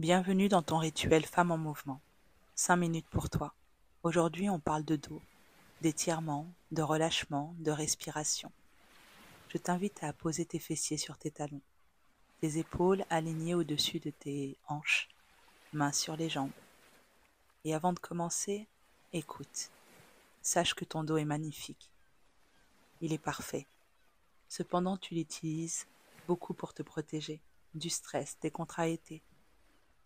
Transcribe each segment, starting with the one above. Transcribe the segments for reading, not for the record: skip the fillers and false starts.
Bienvenue dans ton rituel Femme en mouvement. 5 minutes pour toi. Aujourd'hui, on parle de dos, d'étirement, de relâchement, de respiration. Je t'invite à poser tes fessiers sur tes talons, tes épaules alignées au-dessus de tes hanches, mains sur les jambes. Et avant de commencer, écoute. Sache que ton dos est magnifique. Il est parfait. Cependant, tu l'utilises beaucoup pour te protéger du stress, des contrariétés,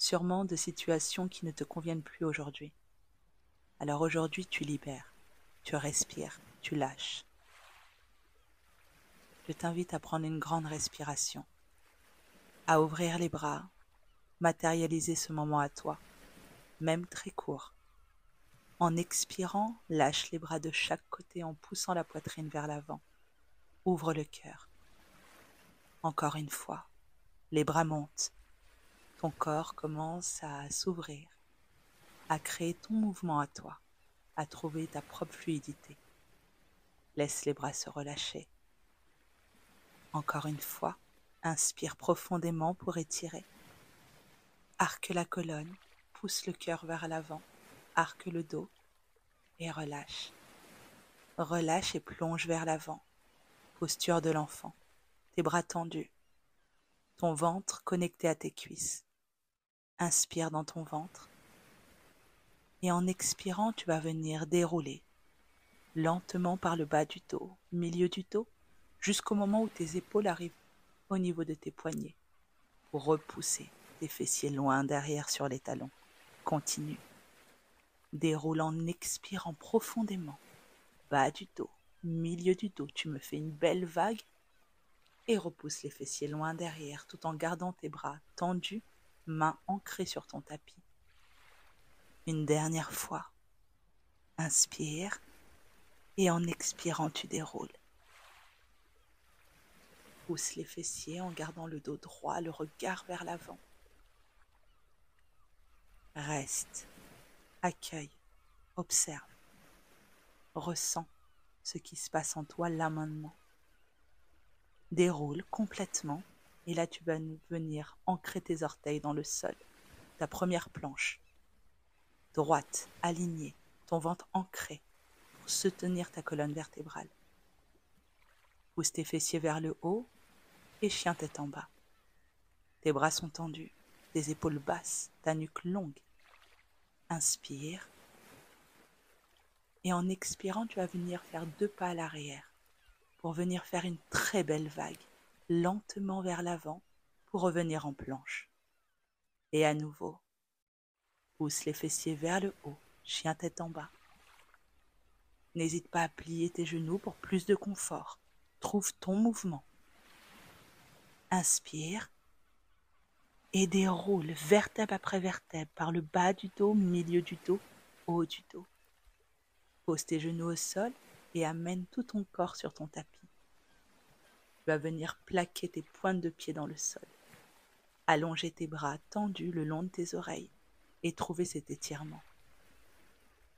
sûrement de situations qui ne te conviennent plus aujourd'hui. Alors aujourd'hui, tu libères, tu respires, tu lâches. Je t'invite à prendre une grande respiration, à ouvrir les bras, matérialiser ce moment à toi, même très court. En expirant, lâche les bras de chaque côté en poussant la poitrine vers l'avant. Ouvre le cœur. Encore une fois, les bras montent. Ton corps commence à s'ouvrir, à créer ton mouvement à toi, à trouver ta propre fluidité. Laisse les bras se relâcher. Encore une fois, inspire profondément pour étirer. Arque la colonne, pousse le cœur vers l'avant, arque le dos et relâche. Relâche et plonge vers l'avant. Posture de l'enfant, tes bras tendus, ton ventre connecté à tes cuisses. Inspire dans ton ventre et en expirant, tu vas venir dérouler lentement par le bas du dos, milieu du dos, jusqu'au moment où tes épaules arrivent au niveau de tes poignets pour repousser tes fessiers loin derrière sur les talons. Continue. Déroule en expirant profondément. Bas du dos, milieu du dos, tu me fais une belle vague et repousse les fessiers loin derrière tout en gardant tes bras tendus, mains ancrées sur ton tapis. Une dernière fois. Inspire et en expirant, tu déroules. Pousse les fessiers en gardant le dos droit, le regard vers l'avant. Reste, accueille, observe, ressens ce qui se passe en toi là maintenant. Déroule complètement et là tu vas venir ancrer tes orteils dans le sol, ta première planche. Droite, alignée, ton ventre ancré pour soutenir ta colonne vertébrale. Pousse tes fessiers vers le haut et chien tête en bas. Tes bras sont tendus, tes épaules basses, ta nuque longue. Inspire. Et en expirant, tu vas venir faire 2 pas à l'arrière pour venir faire une très belle vague, lentement vers l'avant pour revenir en planche. Et à nouveau, pousse les fessiers vers le haut, chien tête en bas. N'hésite pas à plier tes genoux pour plus de confort. Trouve ton mouvement. Inspire et déroule vertèbre après vertèbre par le bas du dos, milieu du dos, haut du dos. Pose tes genoux au sol et amène tout ton corps sur ton tapis. Tu vas venir plaquer tes pointes de pied dans le sol. Allonger tes bras tendus le long de tes oreilles et trouver cet étirement.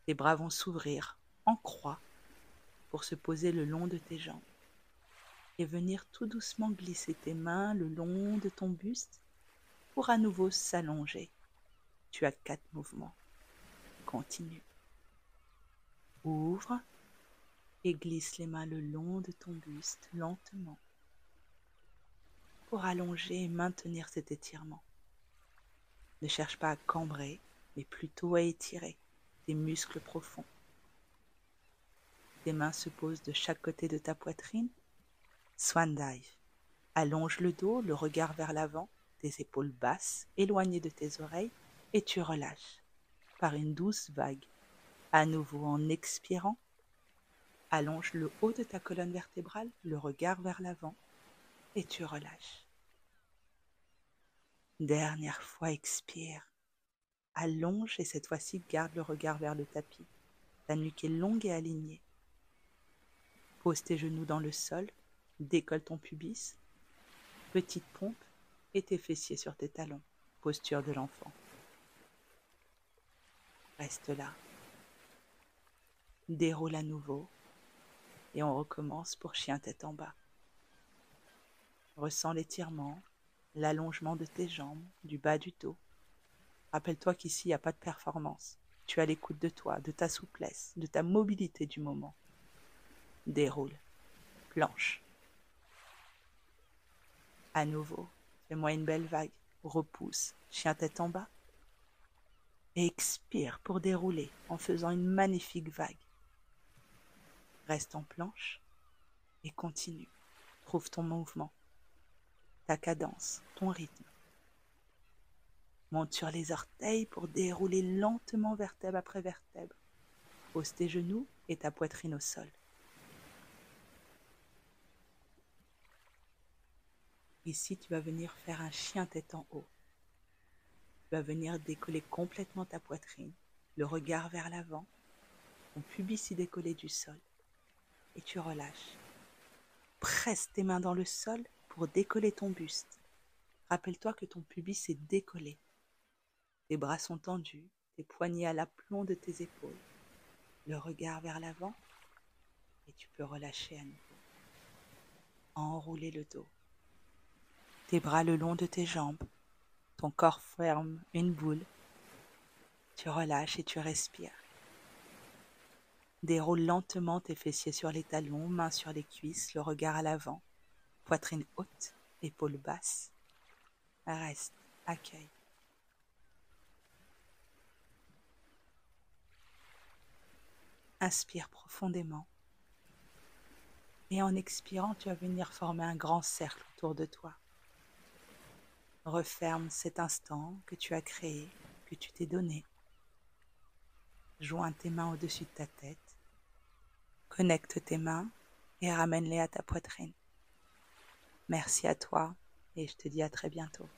Tes bras vont s'ouvrir en croix pour se poser le long de tes jambes et venir tout doucement glisser tes mains le long de ton buste pour à nouveau s'allonger. Tu as 4 mouvements. Continue. Ouvre et glisse les mains le long de ton buste lentement pour allonger et maintenir cet étirement. Ne cherche pas à cambrer, mais plutôt à étirer tes muscles profonds. Tes mains se posent de chaque côté de ta poitrine. Swan dive. Allonge le dos, le regard vers l'avant, tes épaules basses, éloignées de tes oreilles, et tu relâches par une douce vague. À nouveau en expirant, allonge le haut de ta colonne vertébrale, le regard vers l'avant, et tu relâches. Dernière fois, expire. Allonge et cette fois-ci, garde le regard vers le tapis. Ta nuque est longue et alignée. Pose tes genoux dans le sol, décolle ton pubis, petite pompe et tes fessiers sur tes talons, posture de l'enfant. Reste là. Déroule à nouveau et on recommence pour chien tête en bas. Ressens l'étirement, l'allongement de tes jambes, du bas du dos. Rappelle-toi qu'ici, il n'y a pas de performance. Tu es à l'écoute de toi, de ta souplesse, de ta mobilité du moment. Déroule. Planche. À nouveau, fais-moi une belle vague. Repousse. Chien tête en bas. Et expire pour dérouler en faisant une magnifique vague. Reste en planche et continue. Trouve ton mouvement, ta cadence, ton rythme. Monte sur les orteils pour dérouler lentement vertèbre après vertèbre. Pose tes genoux et ta poitrine au sol. Ici, tu vas venir faire un chien tête en haut. Tu vas venir décoller complètement ta poitrine, le regard vers l'avant, ton pubis y décollé du sol. Et tu relâches. Presse tes mains dans le sol pour décoller ton buste. Rappelle-toi que ton pubis est décollé. Tes bras sont tendus, tes poignets à l'aplomb de tes épaules. Le regard vers l'avant et tu peux relâcher à nouveau. Enrouler le dos. Tes bras le long de tes jambes. Ton corps ferme une boule. Tu relâches et tu respires. Déroule lentement tes fessiers sur les talons, mains sur les cuisses, le regard à l'avant. Poitrine haute, épaules basses. Reste, accueille. Inspire profondément. Et en expirant, tu vas venir former un grand cercle autour de toi. Referme cet instant que tu as créé, que tu t'es donné. Joins tes mains au-dessus de ta tête. Connecte tes mains et ramène-les à ta poitrine. Merci à toi et je te dis à très bientôt.